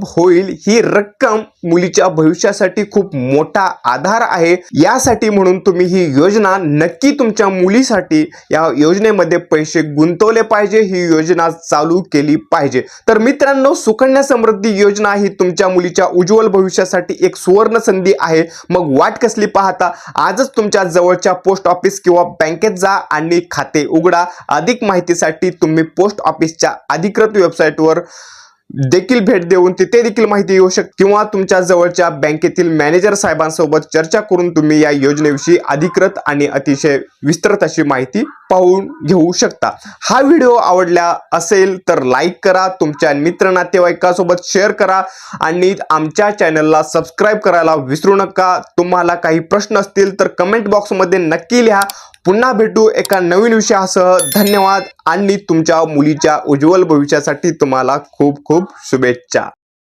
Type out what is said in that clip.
होईल ही रक्कम मुलीच्या भविष्यासाठी खूप मोठा आधार आहे। यासाठी म्हणून तुम्ही ही योजना नक्की तुमच्या मुलीसाठी या योजनेमध्ये पैसे गुंतवले पाहिजे, ही योजना चालू केली पाहिजे। तर मित्रांनो, सुकन्या समृद्धी योजना ही तुमच्या मुलीच्या उज्ज्वल भविष्यासाठी एक सुवर्ण संधी आहे। मग वाट कसली पाहता, आजच तुमच्या जवळच्या पोस्ट ऑफिस किंवा बँकेत जा आणि खाते उघडा। अधिक माहितीसाठी तुम्ही पोस्ट ऑफिसच्या अधिकृत वेबसाईटवर देखील भेट देऊन तिथे देखील माहिती घेऊ शकता किंवा तुमच्या जवळच्या बँकेतील मॅनेजर साहेबांसोबत चर्चा करून तुम्ही या योजनेविषयी अधिकृत आणि अतिशय विस्तृत अशी माहिती पाहून घेऊ शकता। हा व्हिडिओ आवडला असेल तर लाईक करा, तुमच्या मित्र नातेवाईकांसोबत शेअर करा आणि आमच्या चॅनलला सबस्क्राइब करायला विसरू नका। तुम्हाला काही प्रश्न असतील तर कमेंट बॉक्समध्ये नक्की लिहा। पुन्हा भेटू एका नवीन विषयासह। धन्यवाद आणि तुमच्या मुलीच्या उज्ज्वल भविष्यासाठी तुम्हाला खूप खूप शुभेच्छा।